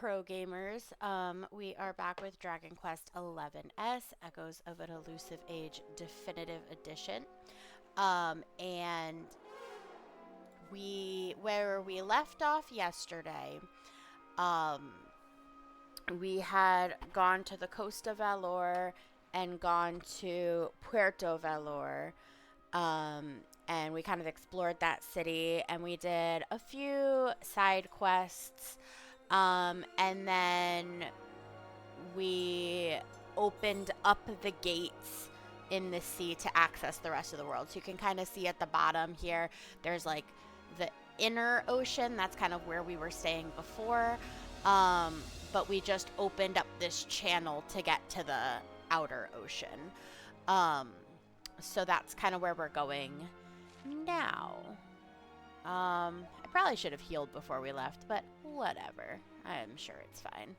pro gamers. We are back with Dragon Quest XI-S, Echoes of an Elusive Age Definitive Edition. And where we left off yesterday, um, we had gone to the Costa Valor and gone to Puerto Valor. And we kind of explored that city, and we did a few side quests. And then we opened up the gates in the sea to access the rest of the world. So you can kind of see at the bottom here, there's like the inner ocean. That's kind of where we were staying before. But we just opened up this channel to get to the outer ocean. So that's kind of where we're going now. I probably should have healed before we left, but whatever. I'm sure it's fine.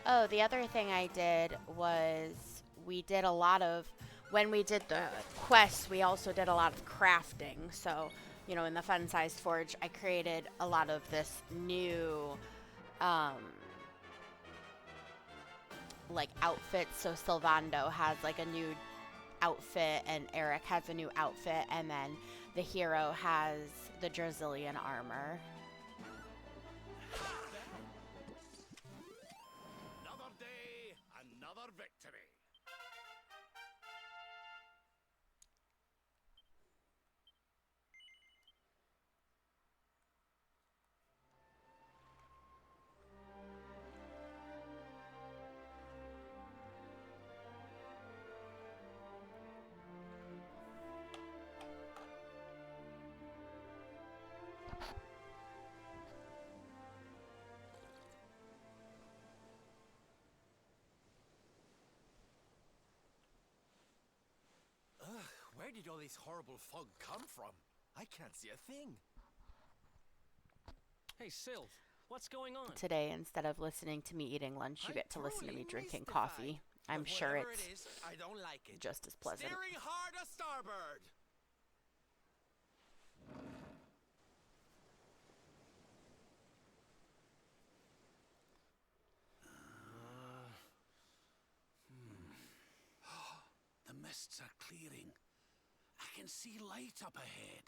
Oh, the other thing I did was when we did the quests, we also did a lot of crafting. So, you know, in the fun-sized forge, I created a lot of this new, like, outfits. So Sylvando has, like, a new outfit, and Eric has a new outfit, and then the hero has the Drazilian armor. Another day, another victory. Where did all this horrible fog come from? I can't see a thing. Hey, Sylv, what's going on? Today, instead of listening to me eating lunch, you get to listen to me drinking coffee. I'm sure it's I don't like it. just as pleasant. Steering hard a starboard. The mists are clearing. I can see light up ahead.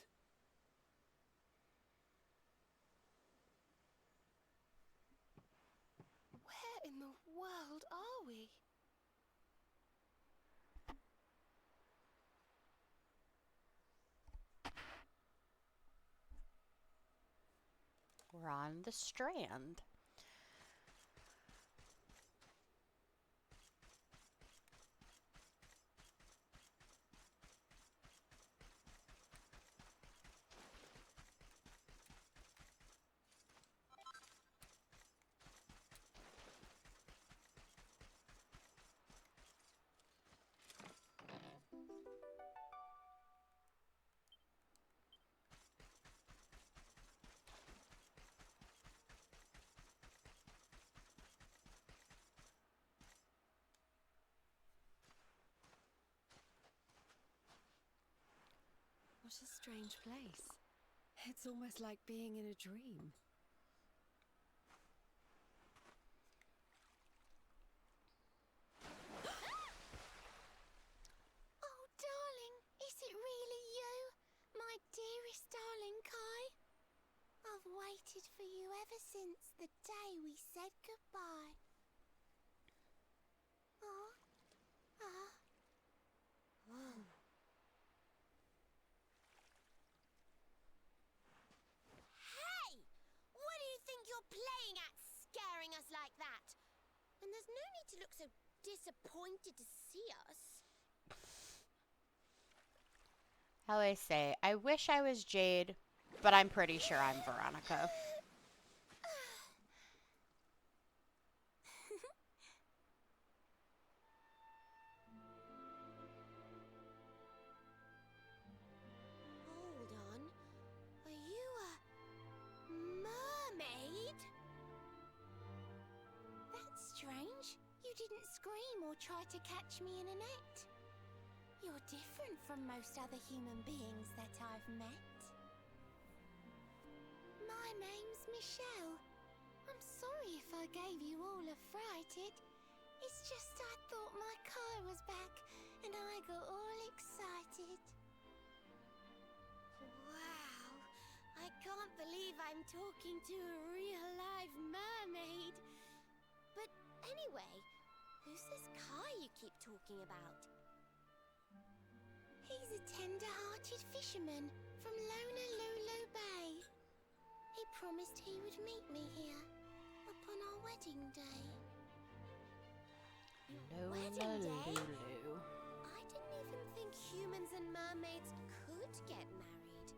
Where in the world are we? We're on the Strand. What a strange place. It's almost like being in a dream. Oh, darling, is it really you? My dearest darling Kai? I've waited for you ever since the day we said goodbye. Oh. What do you think you're playing at, scaring us like that? And there's no need to look so disappointed to see us. I always say, I wish I was Jade, but I'm pretty sure I'm Veronica. Hold on. scream or try to catch me in a net. You're different from most other human beings that I've met. My name's Michelle. I'm sorry if I gave you all a fright. It's just I thought my Kai was back and I got all excited. Wow, I can't believe I'm talking to a real live mermaid. But anyway, who's this Kai you keep talking about? He's a tender-hearted fisherman from Lonalulu Bay. He promised he would meet me here upon our wedding day. Wedding day? Lonalulu. I didn't even think humans and mermaids could get married.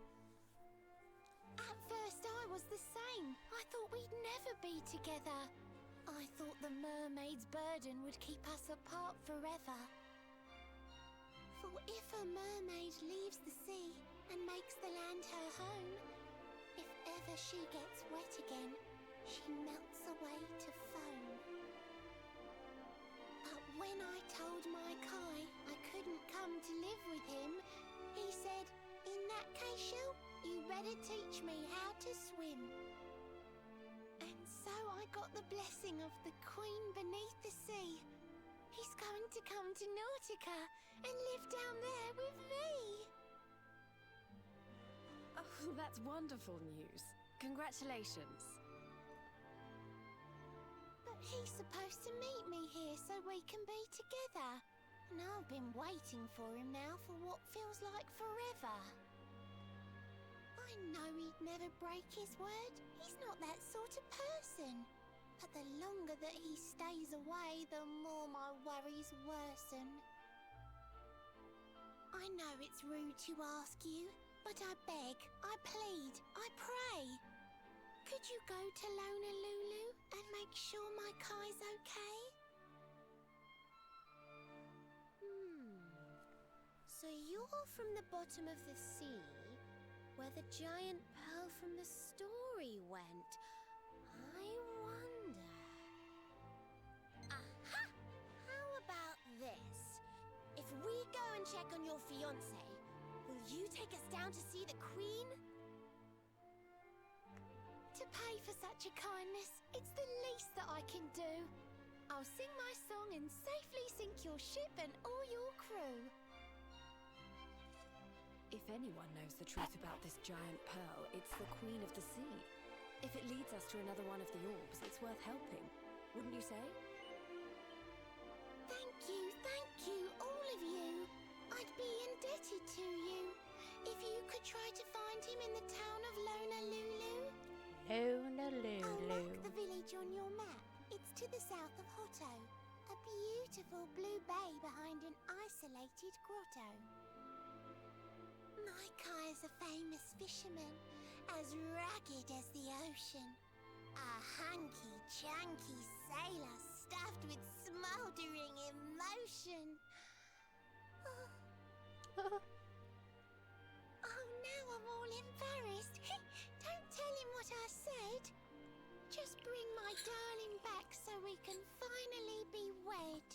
At first I was the same. I thought we'd never be together. I thought the mermaid's burden would keep us apart forever. For if a mermaid leaves the sea and makes the land her home, if ever she gets wet again, she melts away to foam. But when I told my Kai I couldn't come to live with him, he said, "In that case, Shell, you better teach me how to swim." And so I got the blessing of the Queen beneath the sea. He's going to come to Nautica and live down there with me. Oh, that's wonderful news. Congratulations. But he's supposed to meet me here so we can be together. And I've been waiting for him now for what feels like forever. I know he'd never break his word. He's not that sort of person. But the longer that he stays away, the more my worries worsen. I know it's rude to ask you, but I beg, I plead, I pray. Could you go to Lonalulu and make sure my Kai's okay? So you're from the bottom of the sea, where the giant pearl from the story went. I wonder... Aha! How about this? If we go and check on your fiancé, will you take us down to see the Queen? To pay for such a kindness, it's the least that I can do. I'll sing my song and safely sink your ship and all your crew. If anyone knows the truth about this giant pearl, it's the Queen of the Sea. If it leads us to another one of the orbs, it's worth helping. Wouldn't you say? Thank you, all of you. I'd be indebted to you. If you could try to find him in the town of Lonalulu. I'll mark the village on your map. It's to the south of Hotto. A beautiful blue bay behind an isolated grotto. My Kai is a famous fisherman, as rugged as the ocean. A hanky-chanky sailor stuffed with smouldering emotion. Oh, now I'm all embarrassed. Don't tell him what I said. Just bring my darling back so we can finally be wed.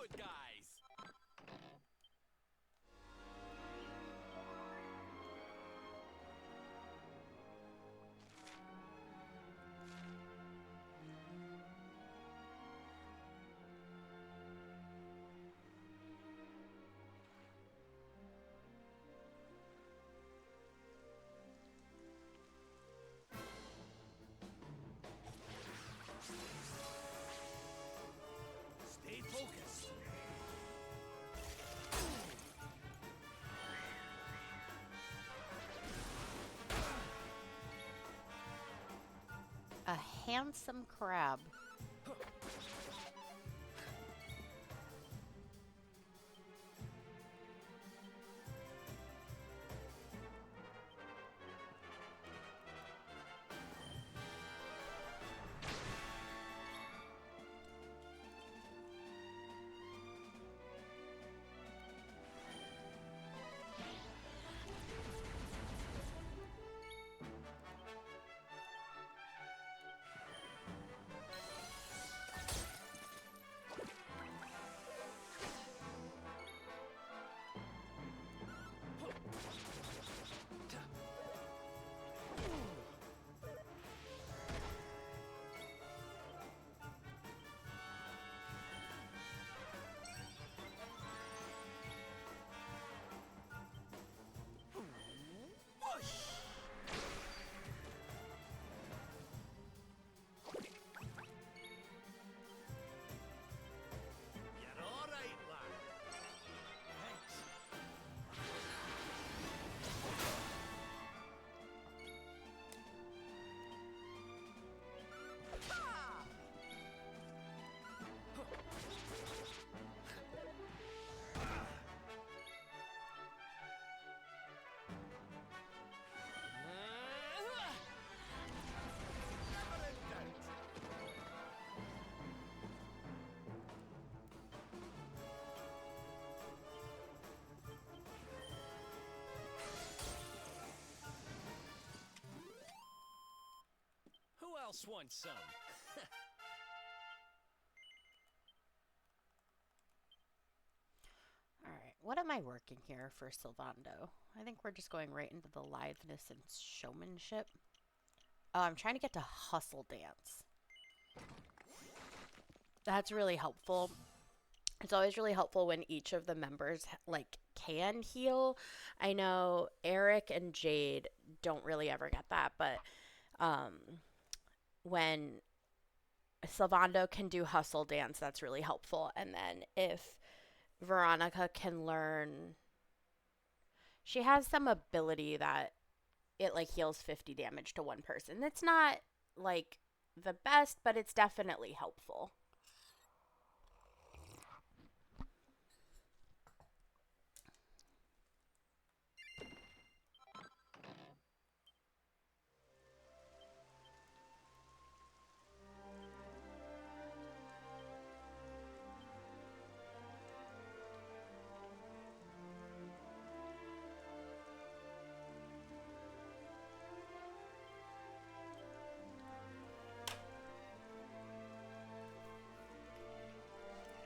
it, guys! Stay focused. A handsome crab. You're all right, lad. Thanks. Never in doubt. Who else wants some? Alright, what am I working here for Sylvando? I think we're just going right into the liveness and showmanship. Oh, I'm trying to get to hustle dance. That's really helpful. It's always really helpful when each of the members like can heal. I know Eric and Jade don't really ever get that, but when Sylvando can do hustle dance, that's really helpful. And then if Veronica can learn, she has some ability that it like heals 50 damage to one person. It's not like the best, but it's definitely helpful.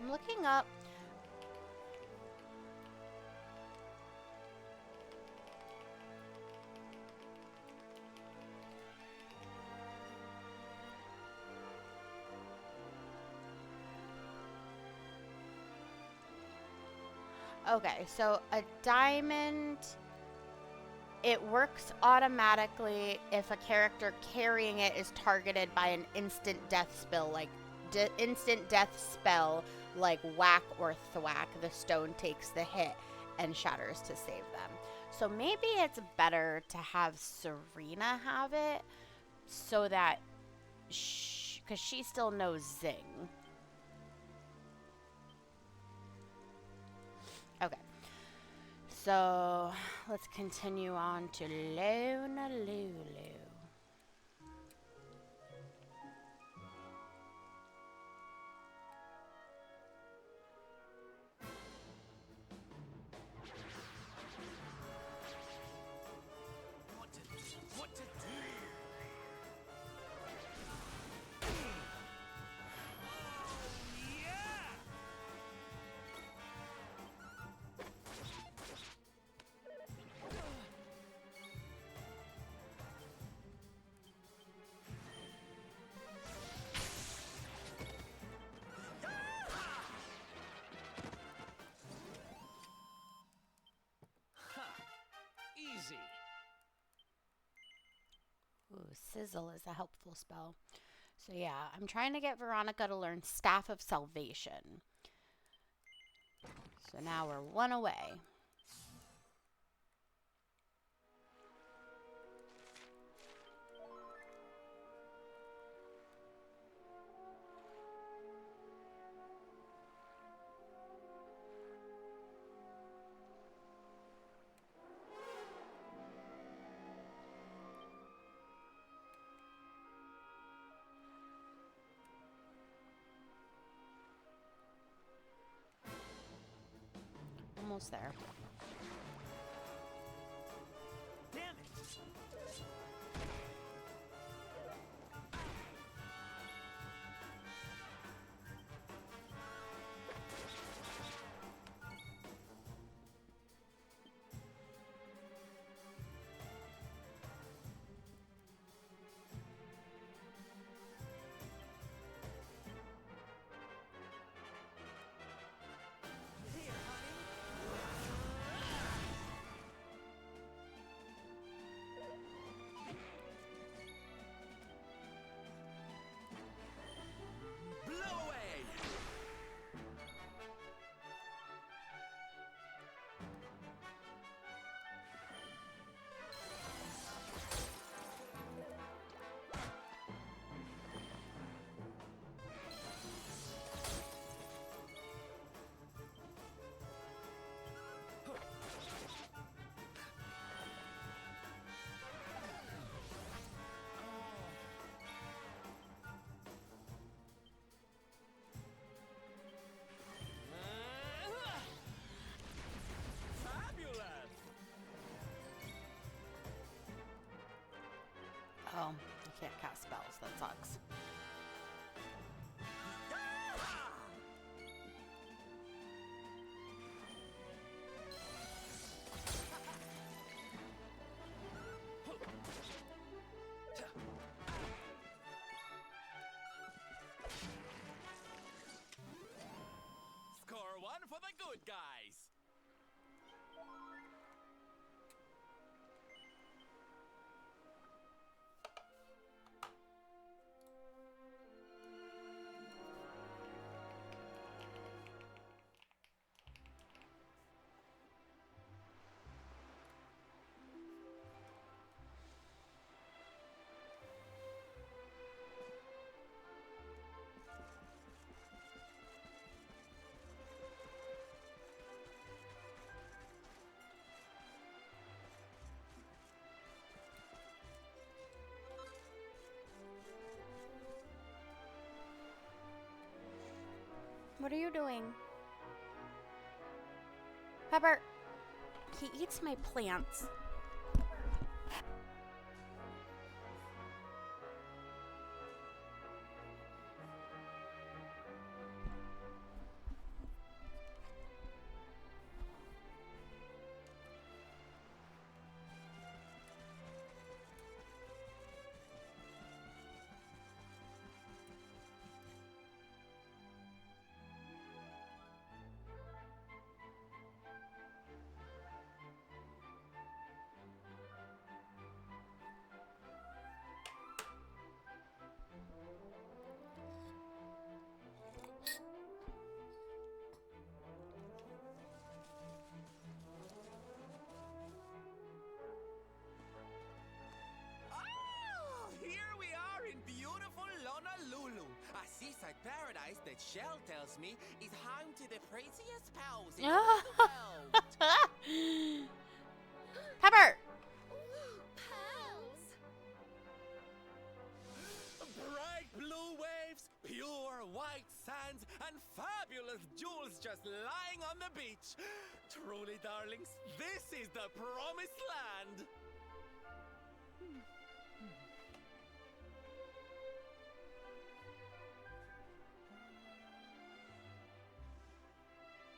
I'm looking up. Okay, so a diamond, it works automatically if a character carrying it is targeted by an instant death spell, like instant death spell, like whack or thwack. The stone takes the hit and shatters to save them. So maybe it's better to have Serena have it so that, because she still knows Zing. Okay. So let's continue on to Lonalulu. What to do? Oh, yeah! Ooh, sizzle is a helpful spell. So yeah, I'm trying to get Veronica to learn Staff of Salvation. So now we're one away. Almost there. Damn it! Here, honey. Blow away! Fabulous! Oh, I can't cast spells. That sucks. Score one for the good guys. What are you doing? Pepper! He eats my plants. Oh, here we are in beautiful Lonalulu, a seaside paradise that Shell tells me is home to the prettiest pals in all the world. Pepper! Pearls! Bright blue waves, pure white sands, and fabulous jewels just lying on the beach. Truly, darlings, this is the promised land.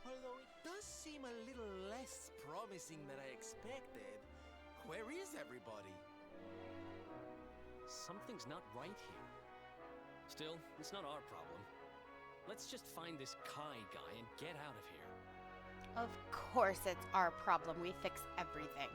Although it does seem a little less promising than I expected. Where is everybody? Something's not right here. Still, it's not our problem. Let's just find this Kai guy and get out of here. Of course it's our problem. We fix everything.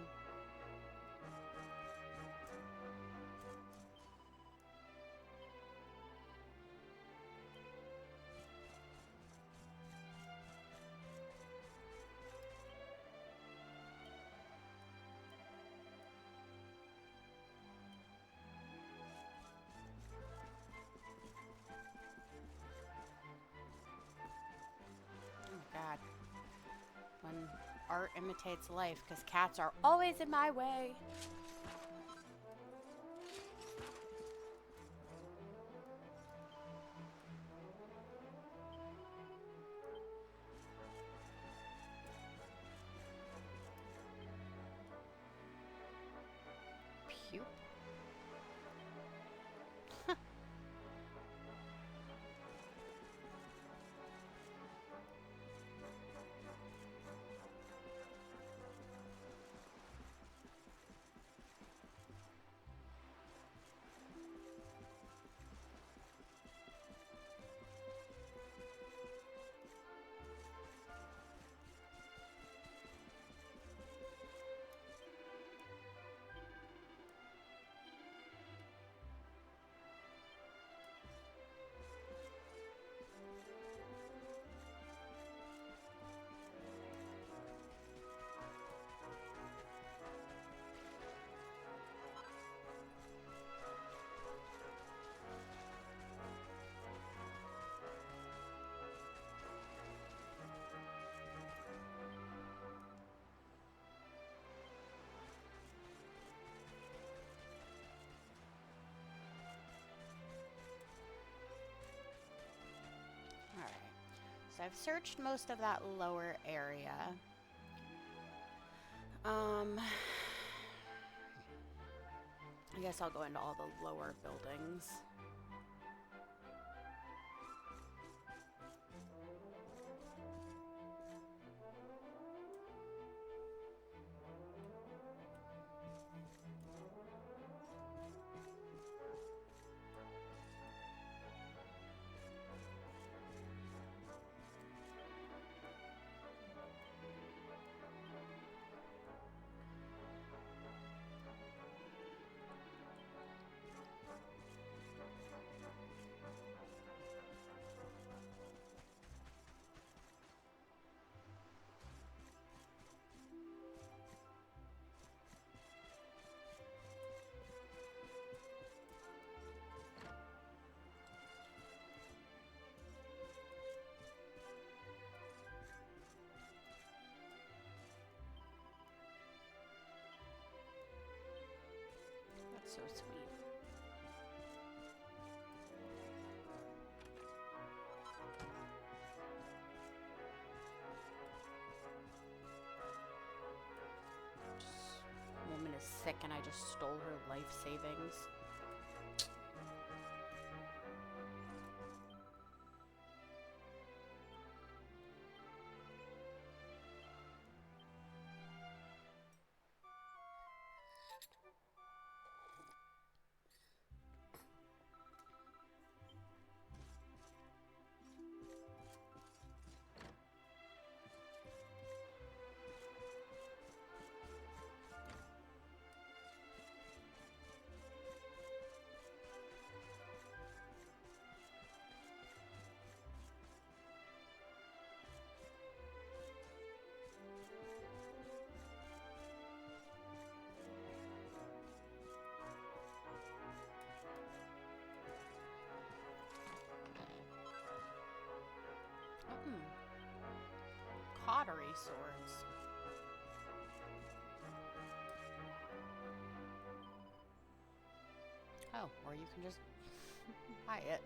art imitates life, because cats are always in my way. Puke. Alright, so I've searched most of that lower area. I guess I'll go into all the lower buildings. That's so sweet. Woman is sick and I just stole her life savings. Pottery swords. Oh, or you can just buy it.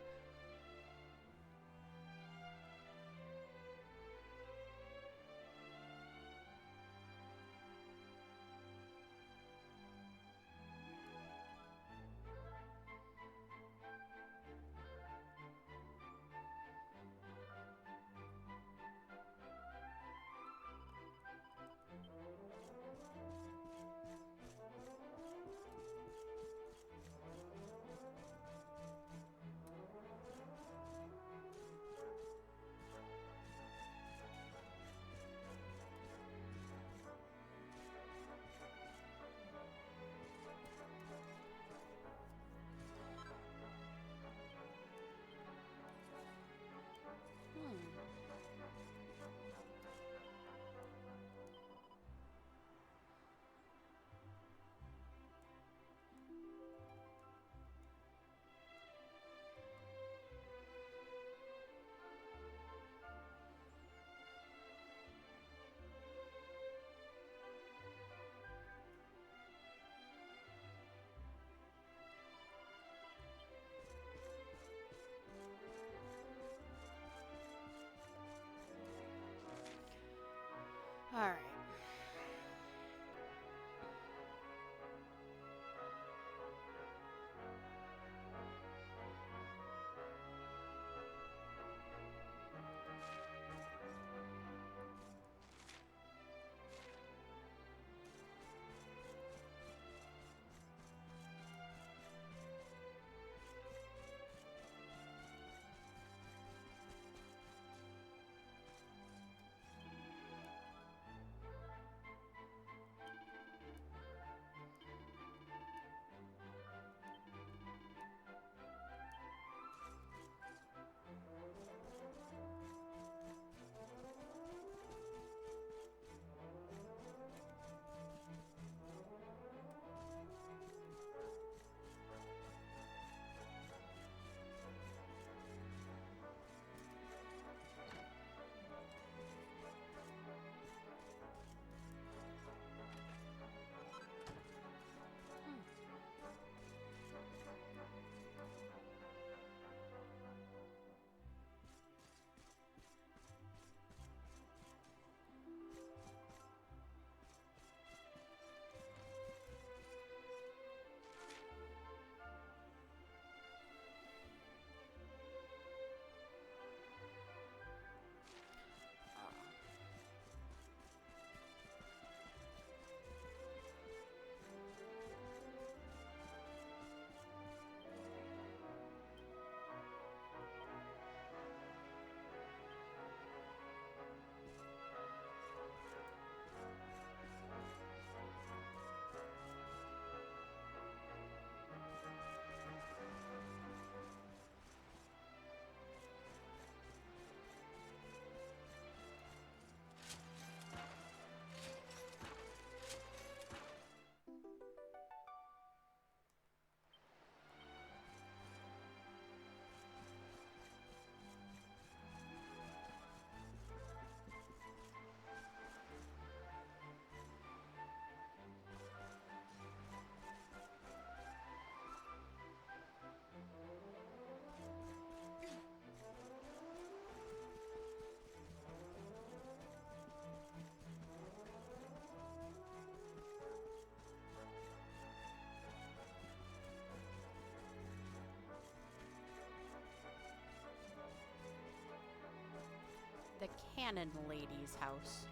Cannon Lady's house.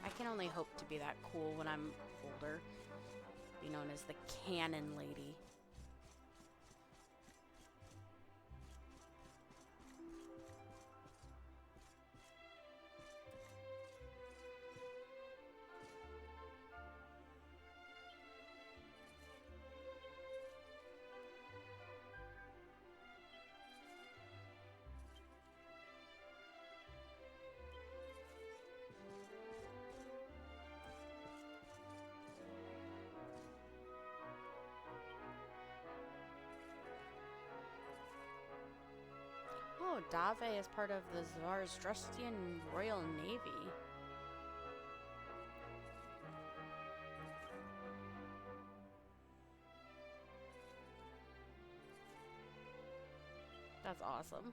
I can only hope to be that cool when I'm older. Be known as the Cannon Lady. Oh, Dave is part of the Zarastrustrian Royal Navy. That's awesome.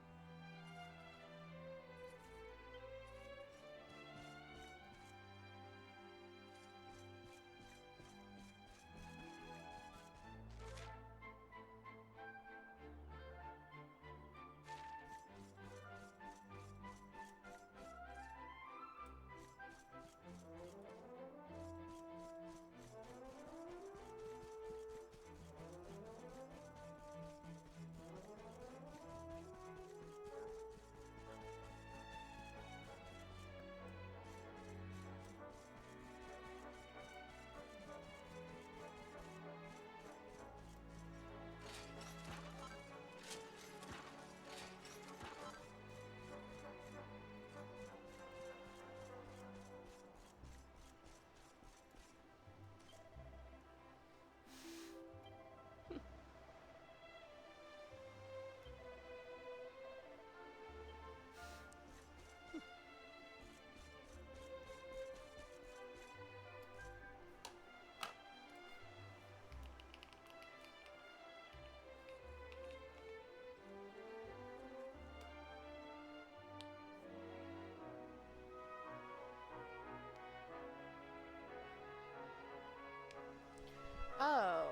Oh,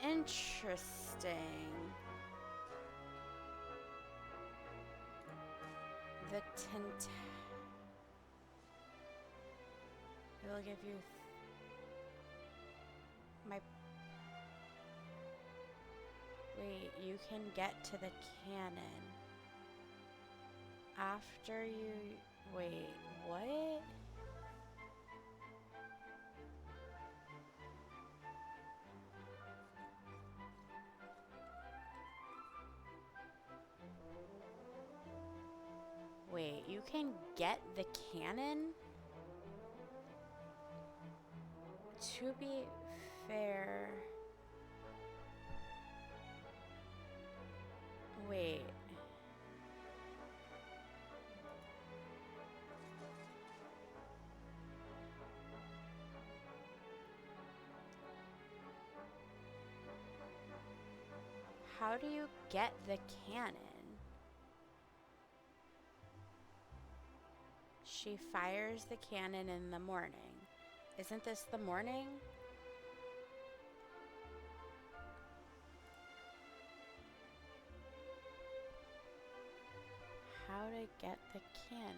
interesting. The tent. It'll give you my. Wait, you can get to the cannon after you. Wait, what? Wait, you can get the cannon? To be fair... Wait. How do you get the cannon? She fires the cannon in the morning. Isn't this the morning? How to get the cannon?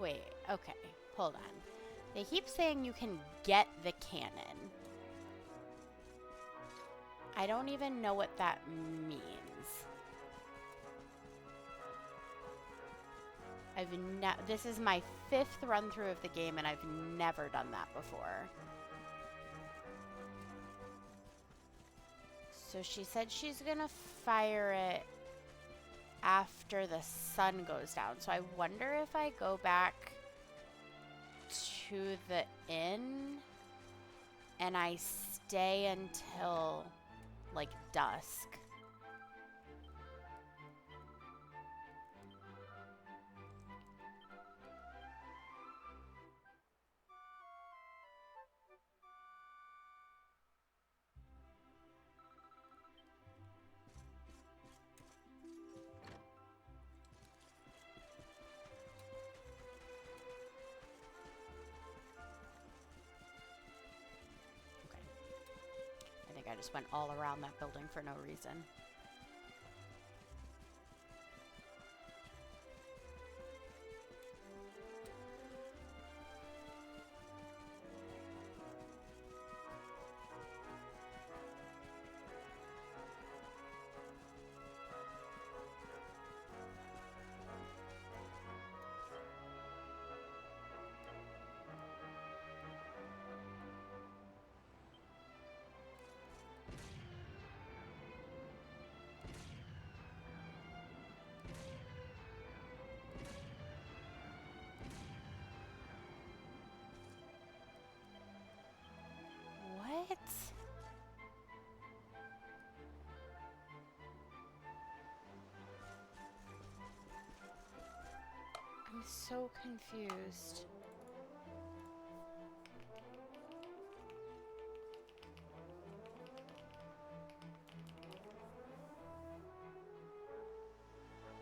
Wait, okay, hold on. They keep saying you can get the cannon. I don't even know what that means. This is my 5th run through of the game and I've never done that before. So she said she's gonna fire it after the sun goes down. So I wonder if I go back to the inn and I stay until like dusk. I just went all around that building for no reason. so confused.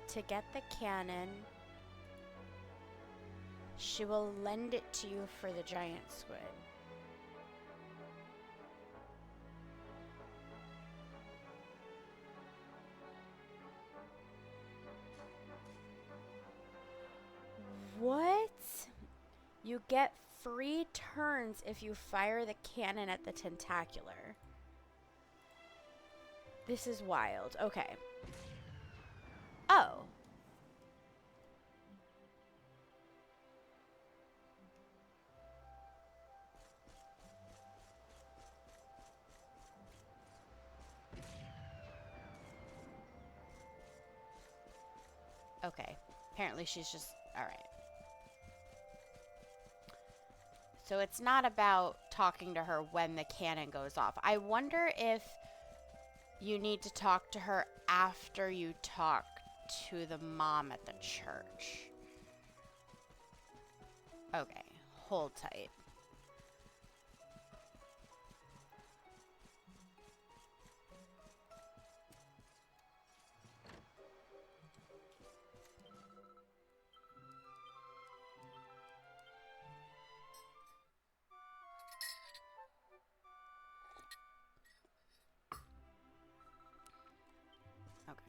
To get the cannon, she will lend it to you for the giant squid. What? You get free turns if you fire the cannon at the tentacular. This is wild. Okay. Oh. Okay. Apparently she's just... Alright. So it's not about talking to her when the cannon goes off. I wonder if you need to talk to her after you talk to the mom at the church. Okay. Hold tight. Okay.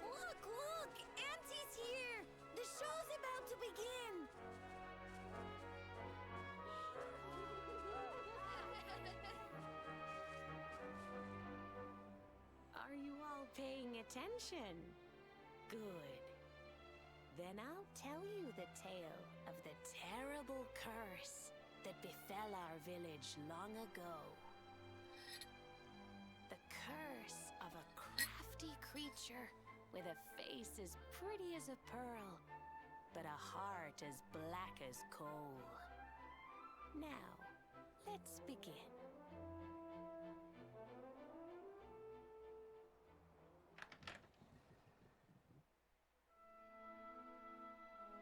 Look, look! Auntie's here! The show's about to begin! Are you all paying attention? Good. Then I'll tell you the tale of the terrible curse that befell our village long ago. The curse of a crafty creature with a face as pretty as a pearl, but a heart as black as coal. Now, let's begin.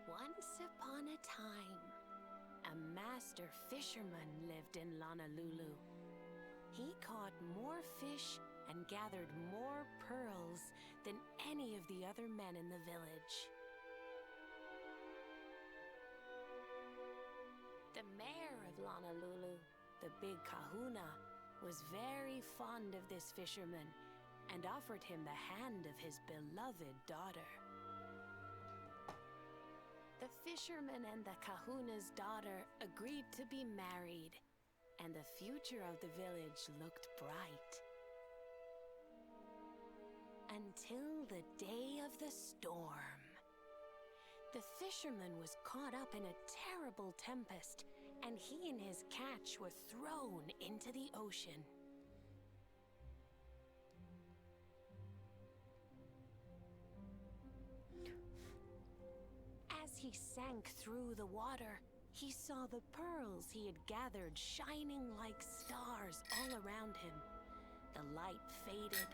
Once upon a time, a master fisherman lived in Lonalulu. He caught more fish and gathered more pearls than any of the other men in the village. The mayor of Lonalulu, the big kahuna, was very fond of this fisherman and offered him the hand of his beloved daughter. The fisherman and the kahuna's daughter agreed to be married, and the future of the village looked bright. Until the day of the storm. The fisherman was caught up in a terrible tempest, and he and his catch were thrown into the ocean. As he sank through the water, he saw the pearls he had gathered shining like stars all around him. The light faded,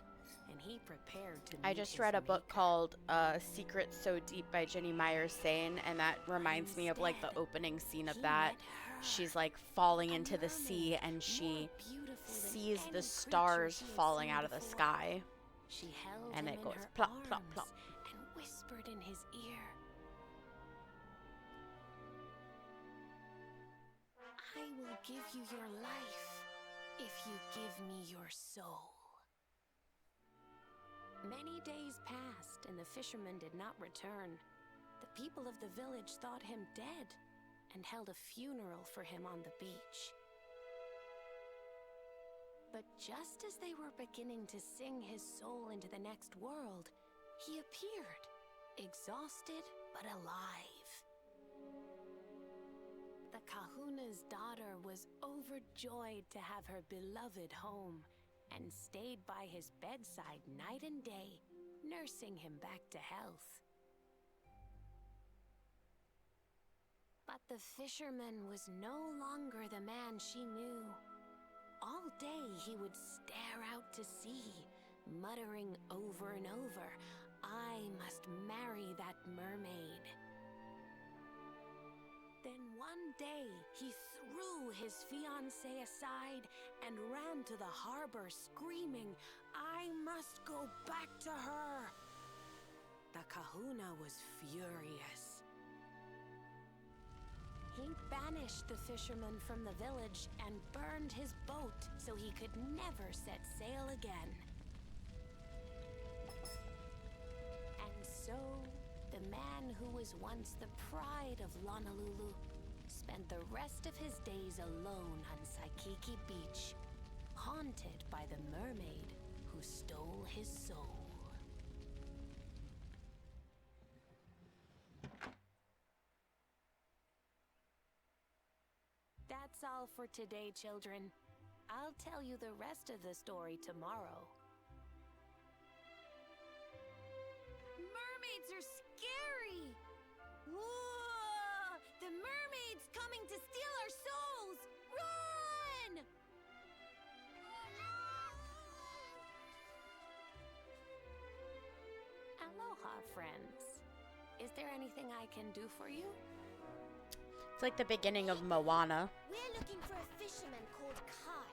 and he prepared to I meet just his read a book maker. called Secret So Deep by Jenny Myers Sane, and that reminds me of like the Instead, opening scene of he that. met her, She's like falling a into the sea, mermaid and she more beautiful than sees any the creature stars she had falling seen out of the before. sky. She held And him it in goes her plop, arms plop, plop. and whispered in his ear, "I will give you your life if you give me your soul." Many days passed, and the fisherman did not return. The people of the village thought him dead and held a funeral for him on the beach. But just as they were beginning to sing his soul into the next world, he appeared, exhausted but alive. The kahuna's daughter was overjoyed to have her beloved home and stayed by his bedside night and day, nursing him back to health. But the fisherman was no longer the man she knew. All day he would stare out to sea, muttering over and over, "I must marry that mermaid." Then one day he threw his fiancée aside and ran to the harbor screaming, "I must go back to her." The kahuna was furious. He banished the fisherman from the village and burned his boat so he could never set sail again. And so, the man who was once the pride of Lonalulu spent the rest of his days alone on Saikiki Beach, haunted by the mermaid who stole his soul. That's all for today, children. I'll tell you the rest of the story tomorrow. Mermaids are scary! Whoa! The mermaid's coming to steal our souls! Run! Aloha, friends. Is there anything I can do for you? It's like the beginning of Moana. We're looking for a fisherman called Kai.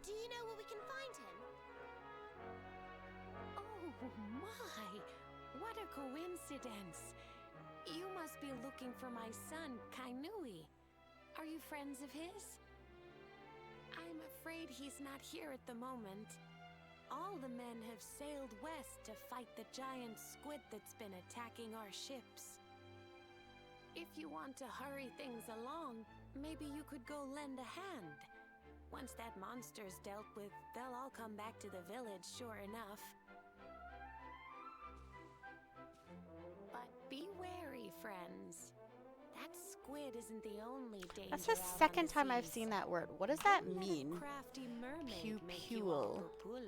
Do you know where we can find him? Oh my! What a coincidence! You must be looking for my son, Kainui. Are you friends of his? I'm afraid he's not here at the moment. All the men have sailed west to fight the giant squid that's been attacking our ships. If you want to hurry things along, maybe you could go lend a hand. Once that monster's dealt with, they'll all come back to the village, sure enough. But be wary, friends. That squid isn't the only danger. That's the out on second the time I've seas. seen that word. What does that Don't let a mean? crafty mermaid make you all pupule.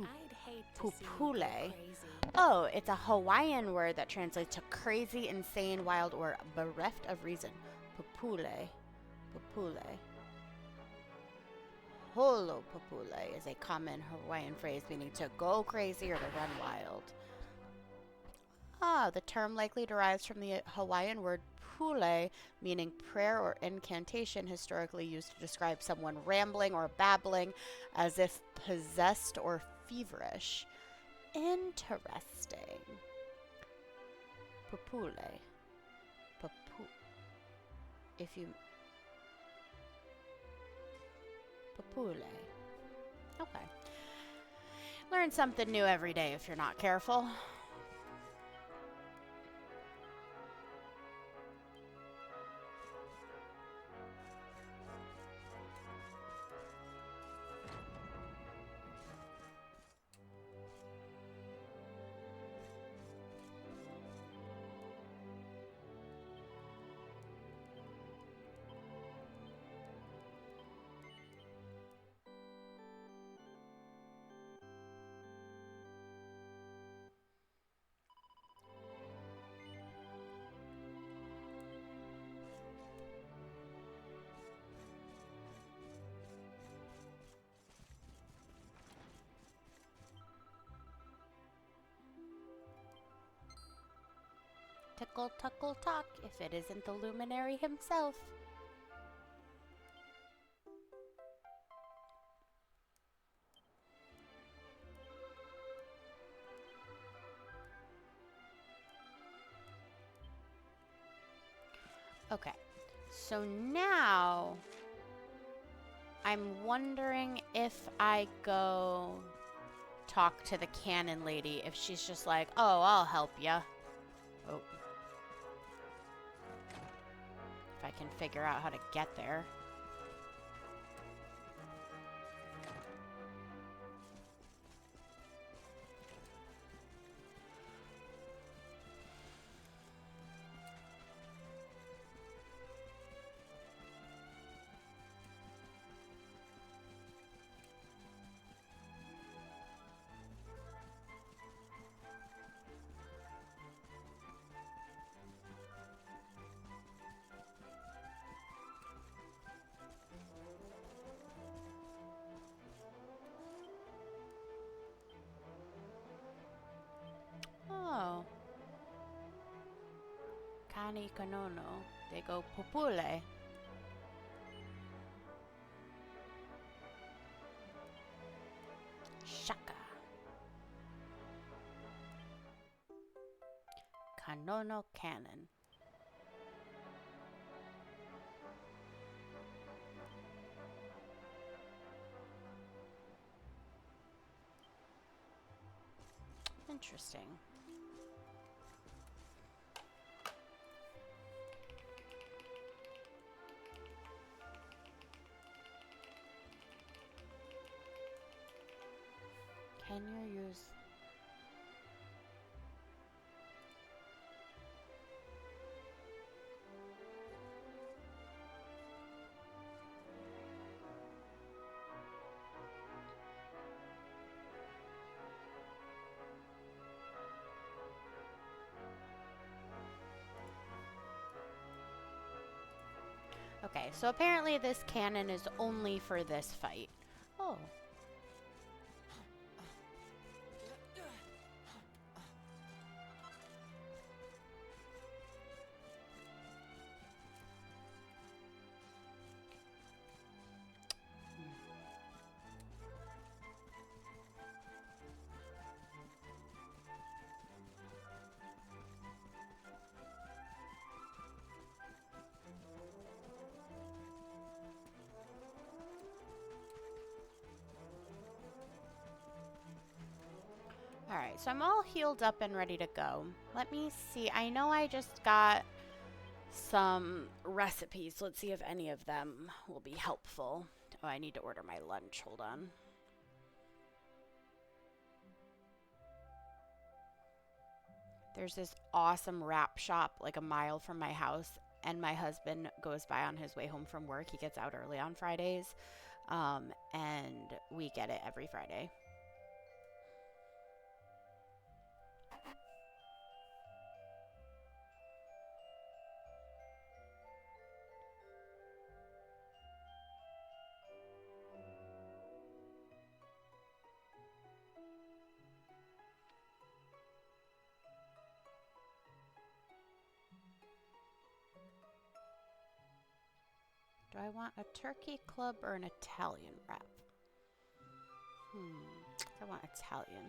I'd hate to see you go Pupule. crazy. Oh, it's a Hawaiian word that translates to crazy, insane, wild, or bereft of reason. Pupule. Pupule. Holo pupule is a common Hawaiian phrase meaning to go crazy or to run wild. Ah, the term likely derives from the Hawaiian word pule, meaning prayer or incantation, historically used to describe someone rambling or babbling as if possessed or feverish. Interesting. Pupule. If you... Pupule. Okay. Learn something new every day if you're not careful. Tickle, tuckle, talk, if it isn't the luminary himself. Okay, so now I'm wondering if I go talk to the cannon lady, if she's just like, oh, I'll help ya. Oh. If I can figure out how to get there. Oh. Kani kanono. They go pupule. Shaka. Kanono cannon. Interesting. Can you use... Okay, so apparently this cannon is only for this fight. Oh. Alright, so I'm all healed up and ready to go. Let me see. I know I just got some recipes. Let's see if any of them will be helpful. Oh, I need to order my lunch. Hold on. There's this awesome wrap shop like a mile from my house, and my husband goes by on his way home from work. He gets out early on Fridays, and we get it every Friday. Do I want a turkey club or an Italian wrap? I want Italian.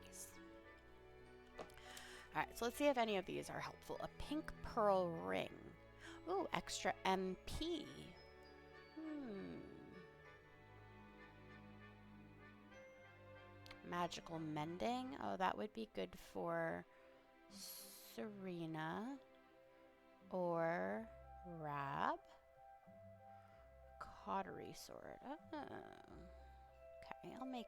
Nice. Alright, so let's see if any of these are helpful. A pink pearl ring. Ooh, extra MP. Magical mending. Oh, that would be good for Serena or Rab. Cautery sword. Oh. Okay, I'll make...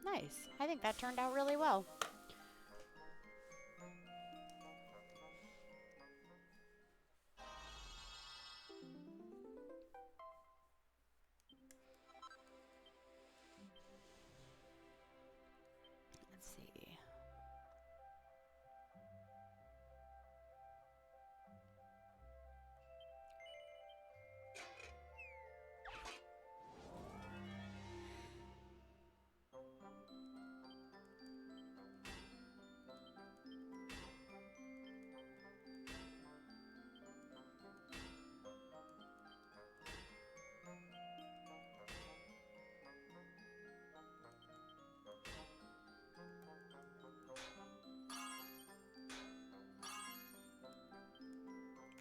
Nice. I think that turned out really well. Let's see.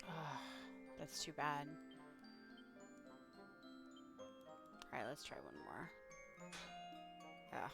Oh, that's too bad. Alright, let's try one more. Yeah.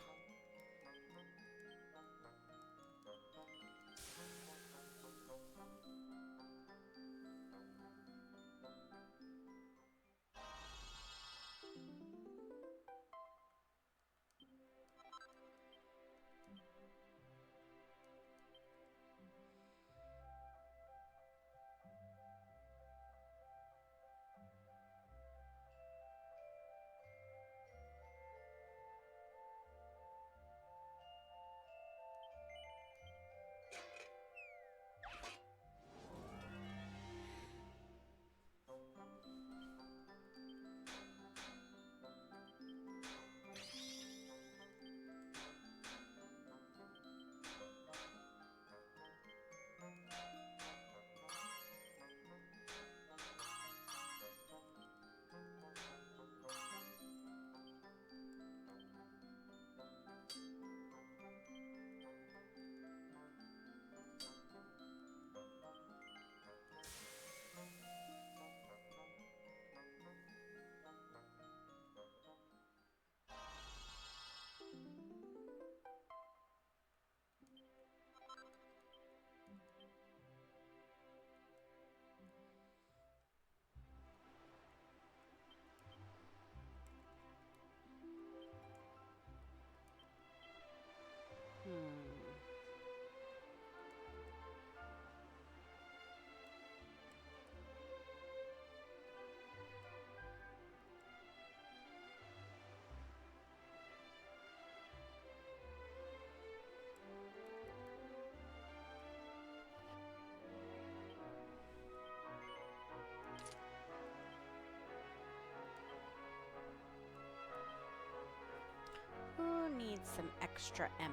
Who needs some extra MP?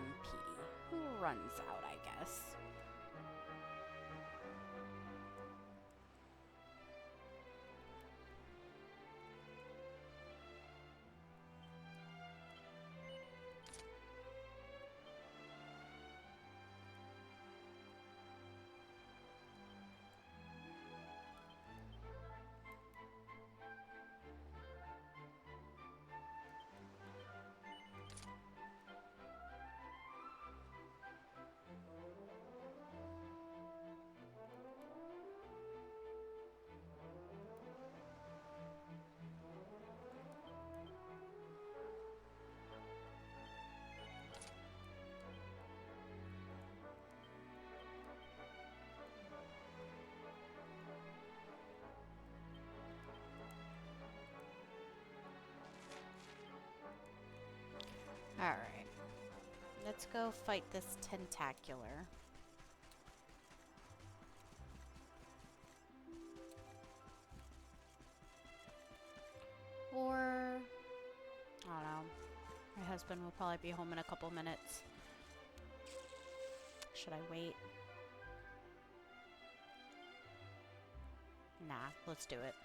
Who runs out, I guess? let's go fight this tentacular. Or, I don't know. My husband will probably be home in a couple minutes. Should I wait? Nah, let's do it.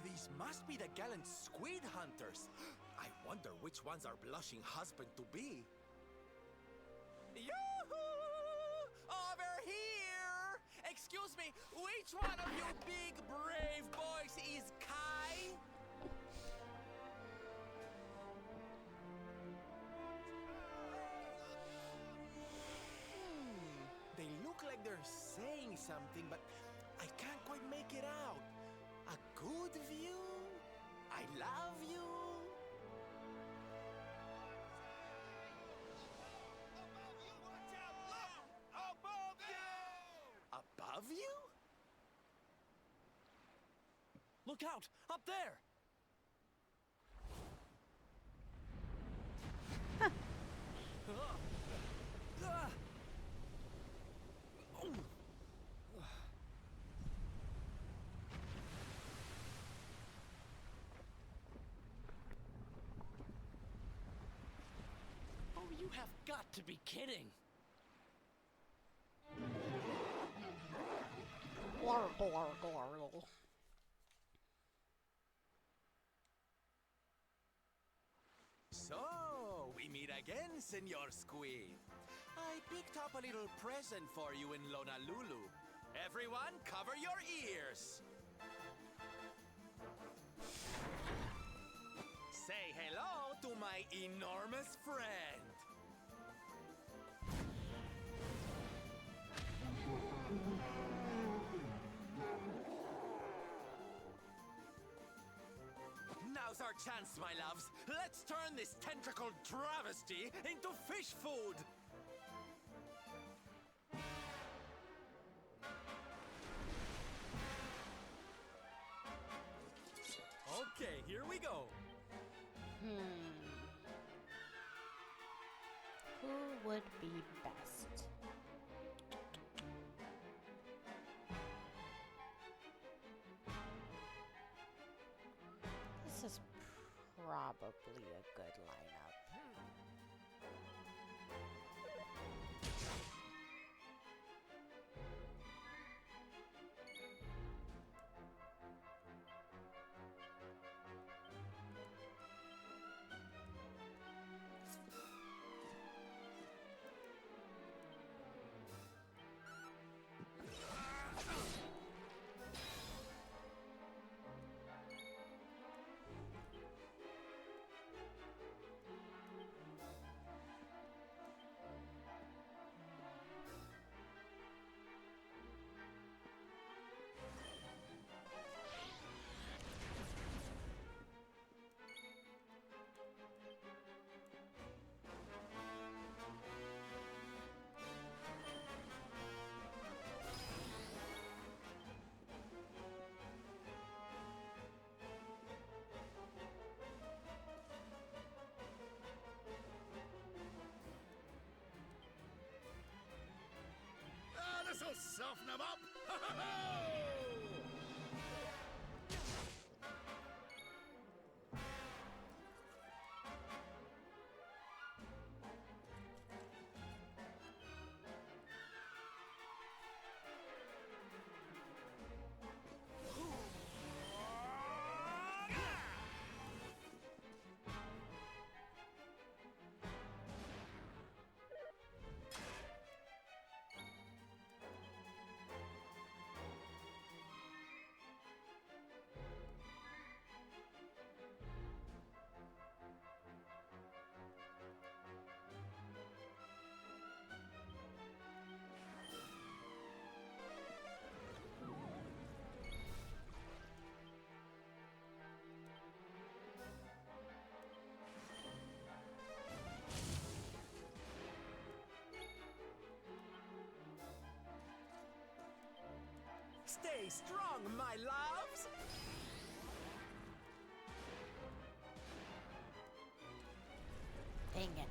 These must be the gallant squid hunters. I wonder which ones our blushing husband-to-be. Yoo-hoo! Over here! Excuse me, which one of you big brave boys is Kai? They look like they're saying something, but I can't quite make it out. A good view? I love you? Above you? Look out! Up there! Oh, you have got to be kidding! So, we meet again, Senor Squid. I picked up a little present for you in Lonalulu. Everyone, cover your ears! Say hello to my enormous friend! Now's our chance, my loves. Let's turn this tentacled travesty into fish food! Okay, here we go. Who would be best? This is probably a good lineup. This'll soften 'em up! Stay strong, my loves! Dang it.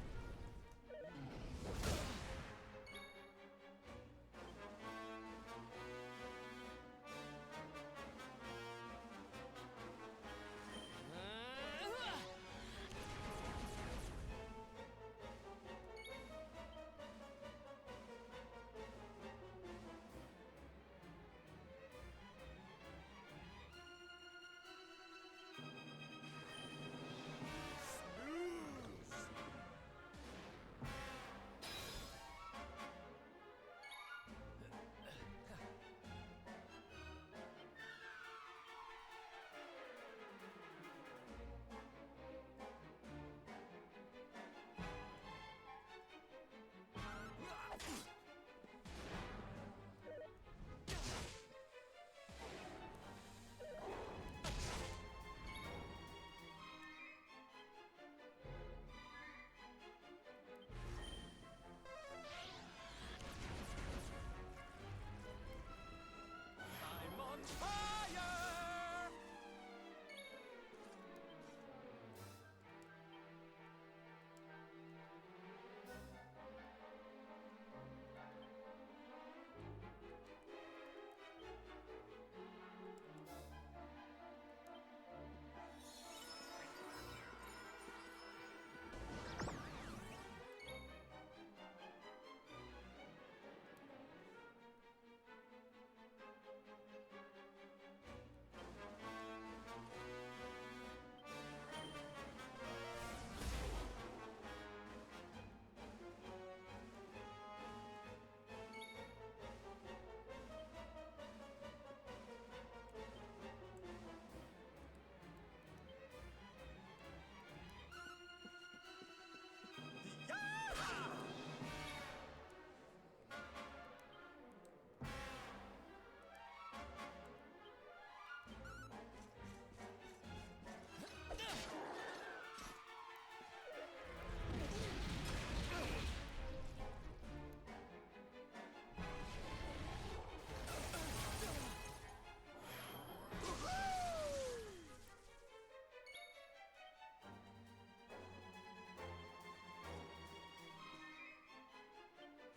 I'm on fire!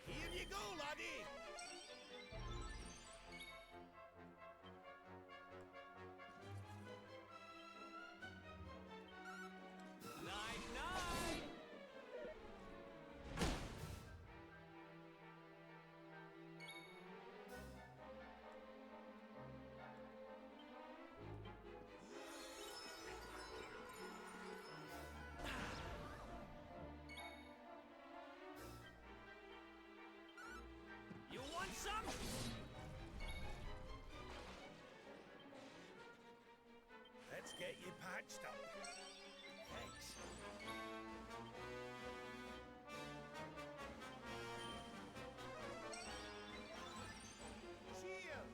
Here you go, laddie! Night-night! You want some? Let's get you patched up. Thanks. Cheers!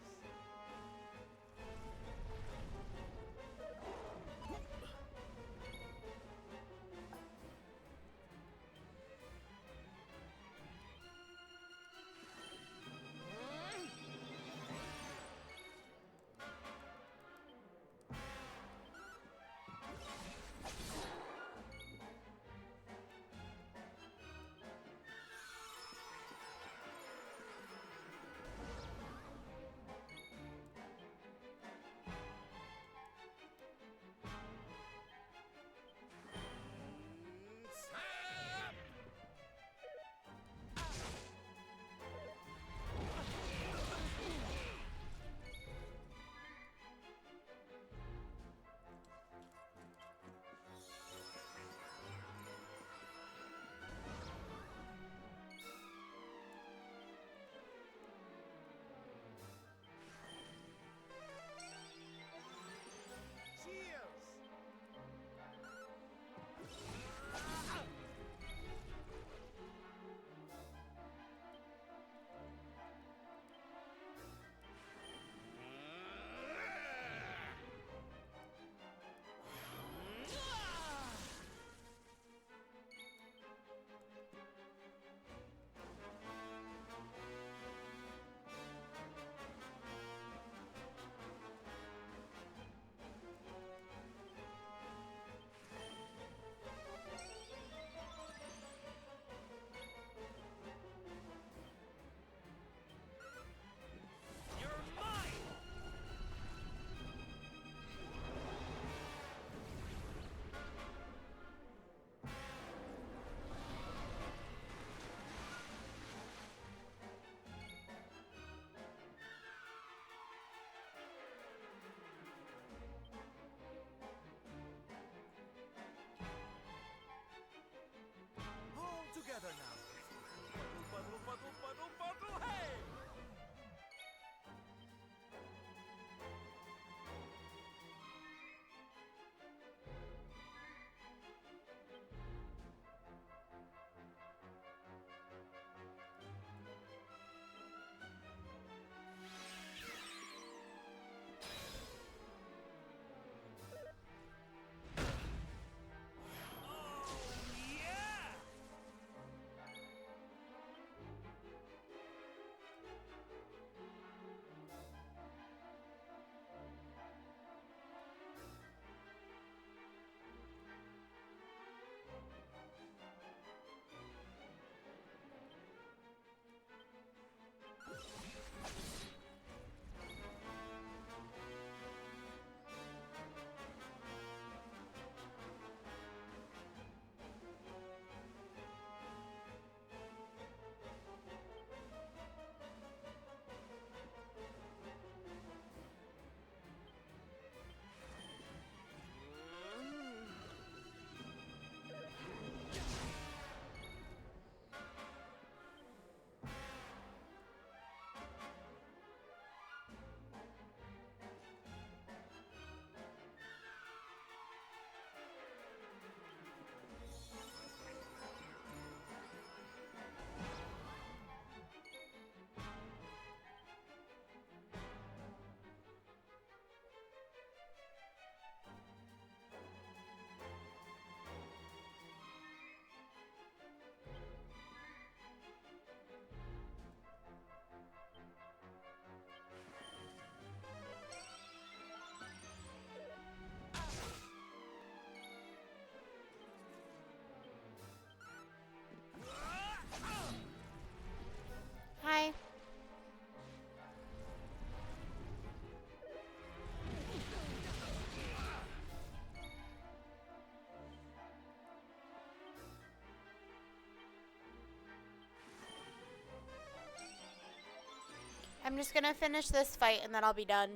I'm just gonna finish this fight and then I'll be done.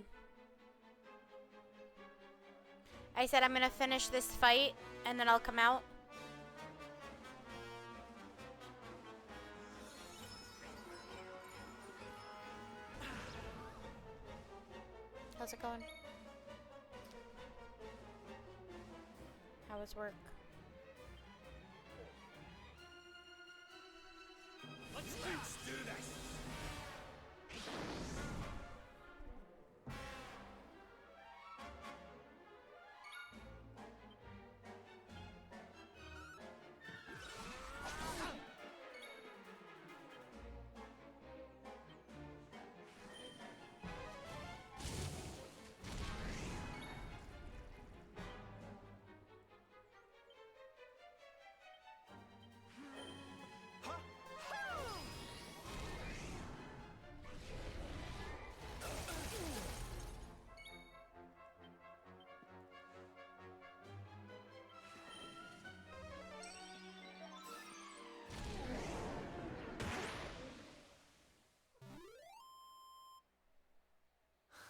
I said I'm gonna finish this fight and then I'll come out. How's it going? How was work? Let's do this.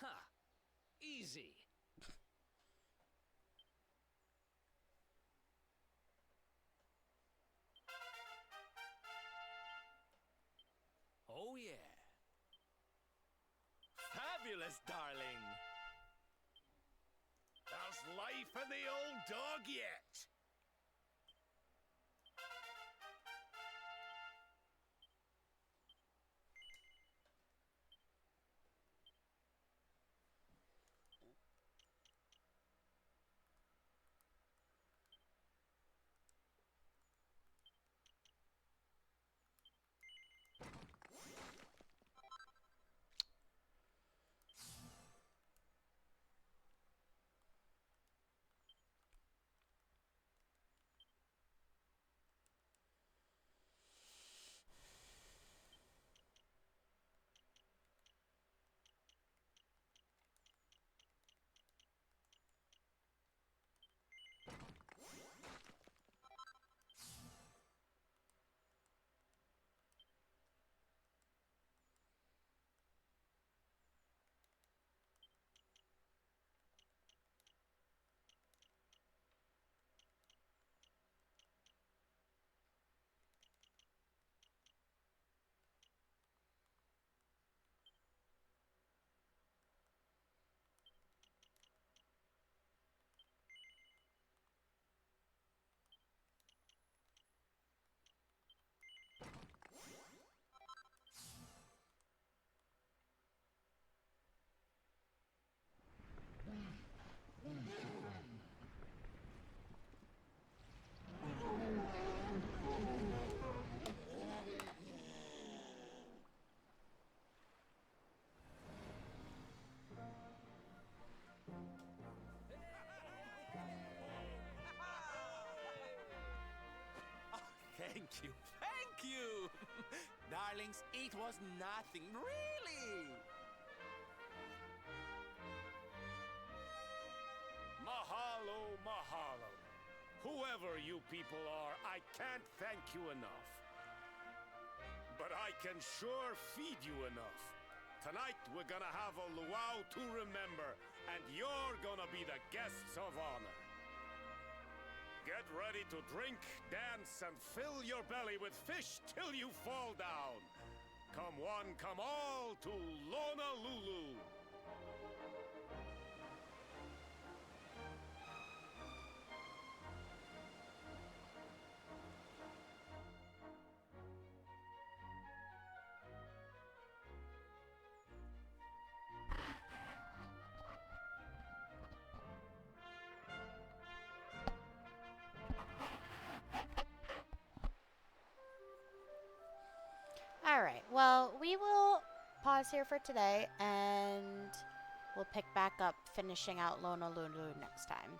Ha! Easy. Oh yeah. Fabulous, darling. There's life in the old dog yet. Thank you, thank you! Darlings, it was nothing, really! Mahalo, mahalo. Whoever you people are, I can't thank you enough. But I can sure feed you enough. Tonight we're gonna have a luau to remember, and you're gonna be the guests of honor. Get ready to drink, dance, and fill your belly with fish till you fall down. Come one, come all to Lonalulu. Alright, well, we will pause here for today and we'll pick back up finishing out Lonalulu next time.